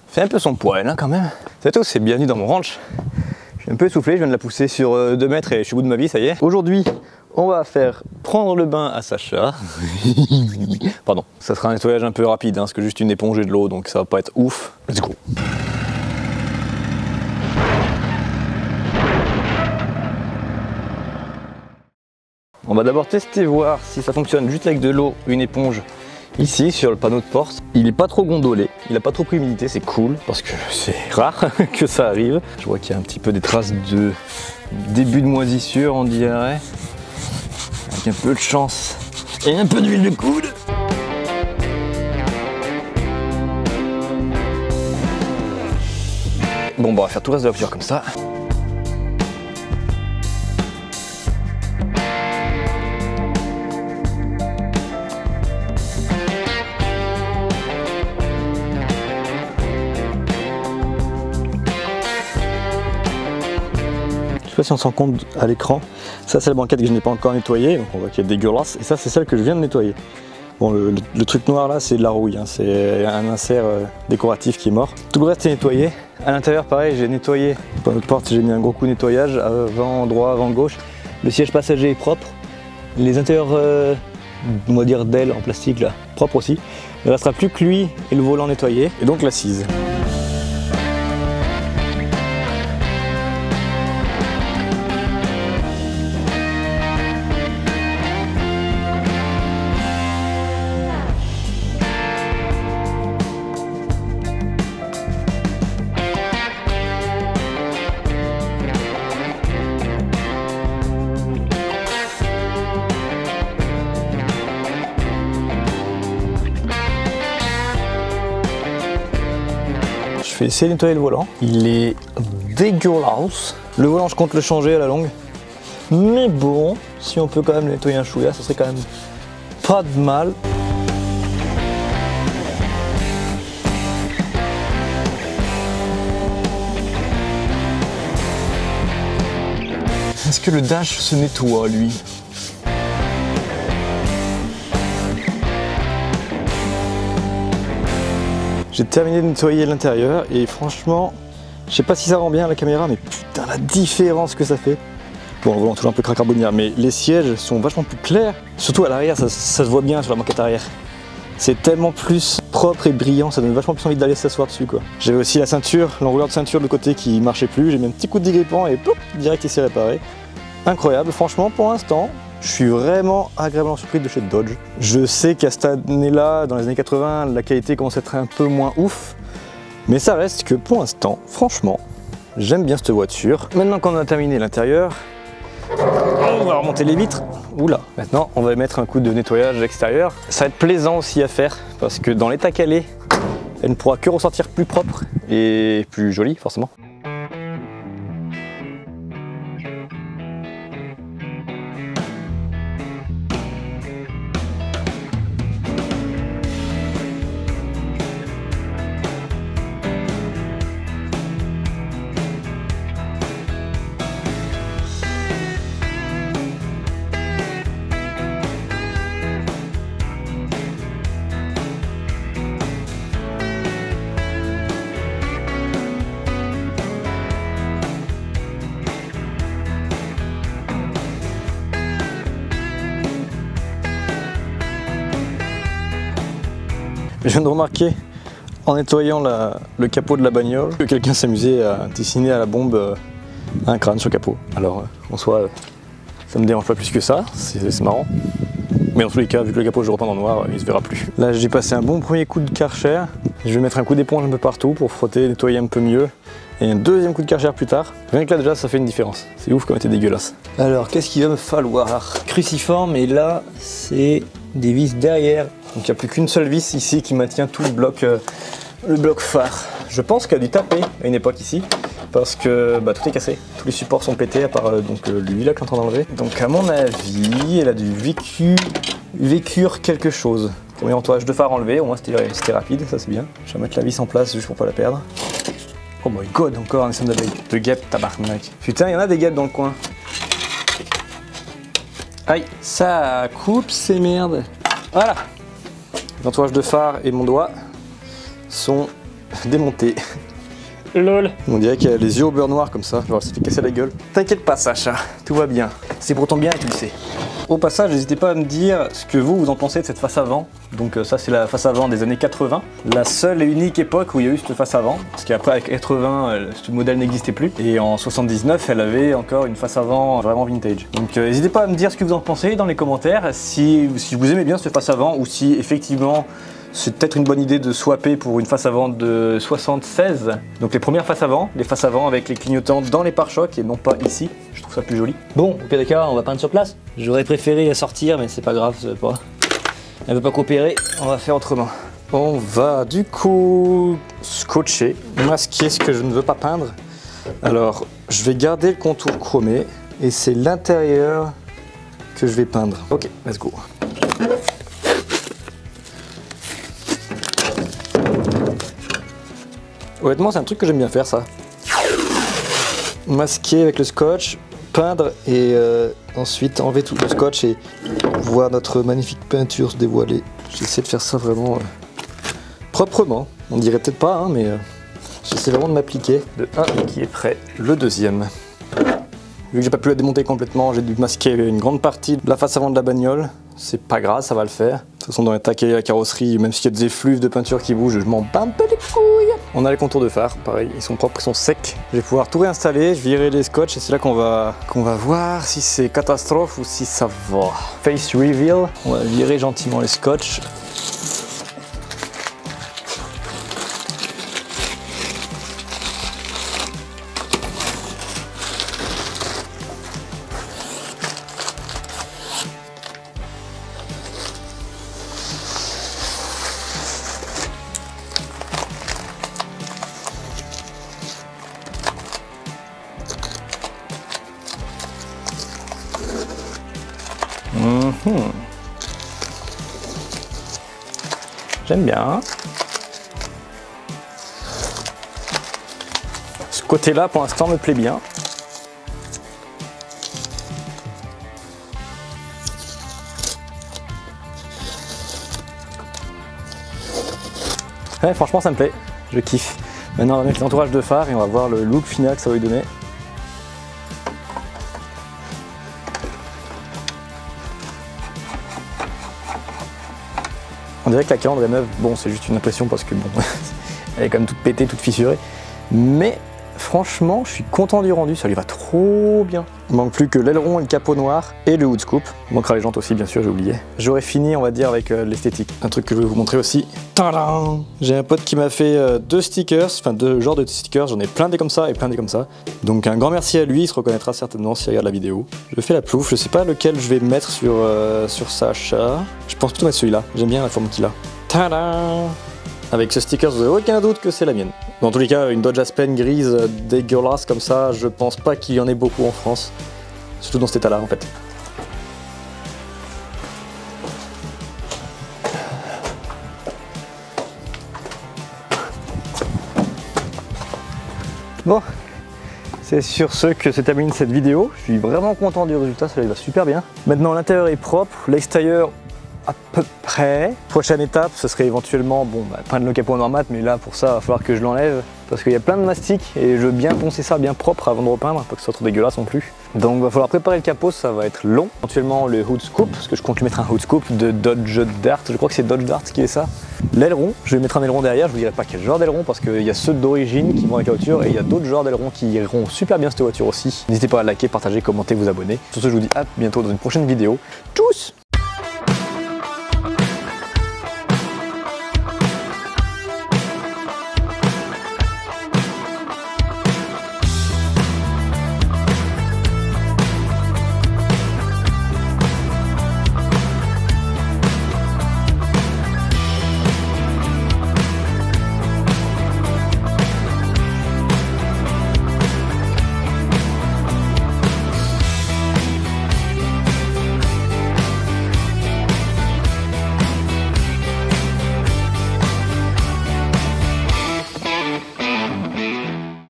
Fait un peu son poil hein, quand même. C'est tout, c'est bienvenue dans mon ranch. Je suis un peu essoufflé, je viens de la pousser sur 2 mètres et je suis au bout de ma vie, ça y est. Aujourd'hui, on va faire prendre le bain à Sacha. Pardon, ça sera un nettoyage un peu rapide, hein, parce que juste une éponge et de l'eau, donc ça va pas être ouf. Let's go. On va d'abord tester, voir si ça fonctionne juste avec de l'eau, une éponge. Ici, sur le panneau de porte, il n'est pas trop gondolé, il n'a pas trop pris humidité, c'est cool, parce que c'est rare que ça arrive. Je vois qu'il y a un petit peu des traces de début de moisissure, on dirait. Avec un peu de chance et un peu d'huile de coude. Bon, bah, on va faire tout le reste de la voiture comme ça. Je sais pas si on se rend compte à l'écran, ça c'est la banquette que je n'ai pas encore nettoyée, donc on voit qu'elle est dégueulasse, et ça c'est celle que je viens de nettoyer. Bon, le truc noir là c'est de la rouille, hein. C'est un insert décoratif qui est mort. Tout le reste est nettoyé. À l'intérieur pareil, j'ai nettoyé, pour notre porte j'ai mis un gros coup de nettoyage, avant droit, avant gauche. Le siège passager est propre, les intérieurs, on va dire d'ailes en plastique là, propre aussi. Il ne restera plus que lui et le volant nettoyé, et donc l'assise. Je vais essayer de nettoyer le volant. Il est dégueulasse. Le volant, je compte le changer à la longue. Mais bon, si on peut quand même le nettoyer un chouïa, ça serait quand même pas de mal. Est-ce que le dash se nettoie, lui ? J'ai terminé de nettoyer l'intérieur et franchement, je sais pas si ça rend bien à la caméra, mais putain la différence que ça fait. Bon, le volant toujours un peu cracarbonnière, mais les sièges sont vachement plus clairs. Surtout à l'arrière, ça se voit bien sur la banquette arrière. C'est tellement plus propre et brillant, ça donne vachement plus envie d'aller s'asseoir dessus quoi. J'avais aussi la ceinture, l'enrouleur de ceinture de côté qui marchait plus, j'ai mis un petit coup de dégrippant et pop, direct il s'est réparé. Incroyable, franchement pour l'instant. Je suis vraiment agréablement surpris de chez Dodge. Je sais qu'à cette année-là, dans les années 80, la qualité commence à être un peu moins ouf. Mais ça reste que pour l'instant, franchement, j'aime bien cette voiture. Maintenant qu'on a terminé l'intérieur, on va remonter les vitres. Oula, maintenant on va mettre un coup de nettoyage extérieur. Ça va être plaisant aussi à faire, parce que dans l'état qu'elle est, elle ne pourra que ressortir plus propre et plus jolie forcément. Je viens de remarquer, en nettoyant le capot de la bagnole, que quelqu'un s'amusait à dessiner à la bombe un crâne sur le capot. Alors, en soi, ça me dérange pas plus que ça, c'est marrant. Mais en tous les cas, vu que le capot je repeins en noir, il se verra plus. Là, j'ai passé un bon premier coup de Karcher. Je vais mettre un coup d'éponge un peu partout pour frotter, nettoyer un peu mieux. Et un deuxième coup de Karcher plus tard. Rien que là, déjà, ça fait une différence. C'est ouf comme c'était dégueulasse. Alors, qu'est-ce qu'il va me falloir? Cruciforme, et là, c'est des vis derrière. Donc il n'y a plus qu'une seule vis ici qui maintient tout le bloc phare. Je pense qu'elle a dû taper à une époque ici, parce que bah, tout est cassé. Tous les supports sont pétés, à part lui là qu'on est en train d'enlever. Donc à mon avis, elle a dû vécure quelque chose. Premier entourage de phare enlevé, au moins c'était rapide, ça c'est bien. Je vais mettre la vis en place juste pour pas la perdre. Oh my god, encore un essaim de guêpes, tabarnak. Putain, il y en a des guêpes dans le coin. Aïe, ça coupe ces merdes. Voilà. L'entourage de phare et mon doigt sont démonter. LOL. On dirait qu'il a les yeux au beurre noir comme ça, genre ça fait casser la gueule. T'inquiète pas Sacha, tout va bien. C'est pour ton bien et tu le sais. Au passage, n'hésitez pas à me dire ce que vous en pensez de cette face avant. Donc ça c'est la face avant des années 80. La seule et unique époque où il y a eu cette face avant. Parce qu'après avec 80, ce modèle n'existait plus. Et en 79, elle avait encore une face avant vraiment vintage. Donc n'hésitez pas à me dire ce que vous en pensez dans les commentaires. Si vous aimez bien cette face avant ou si effectivement c'est peut-être une bonne idée de swapper pour une face avant de 76. Donc les premières faces avant, les faces avant avec les clignotants dans les pare-chocs et non pas ici. Je trouve ça plus joli. Bon, au pire des cas, on va peindre sur place. J'aurais préféré sortir, mais c'est pas grave, elle veut pas coopérer, on va faire autrement. On va du coup scotcher, masquer ce que je ne veux pas peindre. Alors, je vais garder le contour chromé et c'est l'intérieur que je vais peindre. Ok, let's go. Honnêtement, c'est un truc que j'aime bien faire, ça. Masquer avec le scotch, peindre et ensuite enlever tout le scotch et voir notre magnifique peinture se dévoiler. J'essaie de faire ça vraiment proprement. On dirait peut-être pas, hein, mais j'essaie vraiment de m'appliquer. Le 1 qui est prêt, le deuxième. Vu que j'ai pas pu la démonter complètement, j'ai dû masquer une grande partie de la face avant de la bagnole. C'est pas grave, ça va le faire. De toute façon, dans les taquets, la carrosserie, même s'il y a des effluves de peinture qui bougent, je m'en bats un peu les couilles. On a les contours de phare, pareil, ils sont propres, ils sont secs. Je vais pouvoir tout réinstaller, virer les scotch et c'est là qu'on va voir si c'est catastrophe ou si ça va. Face reveal, on va virer gentiment les scotch. J'aime bien. Ce côté-là, pour l'instant, me plaît bien. Ouais, franchement, ça me plaît. Je kiffe. Maintenant, on va mettre l'entourage de phare et on va voir le look final que ça va lui donner. On dirait que la calandre est neuve, bon c'est juste une impression parce que bon, elle est quand même toute pétée, toute fissurée. Mais franchement, je suis content du rendu, ça lui va trop bien. Il manque plus que l'aileron et le capot noir et le hood scoop. Il manquera les jantes aussi bien sûr, j'ai oublié. J'aurais fini on va dire avec l'esthétique. Un truc que je vais vous montrer aussi. Tadam! J'ai un pote qui m'a fait deux stickers, enfin deux genres de stickers, j'en ai plein des comme ça et plein des comme ça. Donc un grand merci à lui, il se reconnaîtra certainement s'il regarde la vidéo. Je fais la plouffe, je sais pas lequel je vais mettre sur Sacha. Je pense plutôt mettre celui-là, j'aime bien la forme qu'il a. Tadam! Avec ce sticker, vous n'avez aucun doute que c'est la mienne. Dans tous les cas, une Dodge Aspen grise dégueulasse comme ça, je pense pas qu'il y en ait beaucoup en France. Surtout dans cet état-là, en fait. Bon, c'est sur ce que se termine cette vidéo. Je suis vraiment content du résultat, ça lui va super bien. Maintenant, l'intérieur est propre, l'extérieur à peu près. Prochaine étape, ce serait éventuellement, bon, peindre le capot noir mat, mais là pour ça, il va falloir que je l'enlève parce qu'il y a plein de mastic et je veux bien poncer ça bien propre avant de repeindre, pas que ce soit trop dégueulasse non plus. Donc il va falloir préparer le capot, ça va être long. Éventuellement le hood scoop, parce que je compte lui mettre un hood scoop de Dodge Dart, je crois que c'est Dodge Dart qui est ça. L'aileron, je vais mettre un aileron derrière, je vous dirai pas quel genre d'aileron parce qu'il y a ceux d'origine qui vont avec la voiture et il y a d'autres genres d'ailerons qui iront super bien cette voiture aussi. N'hésitez pas à liker, partager, commenter, vous abonner. Sur ce, je vous dis à bientôt dans une prochaine vidéo. Tchuss!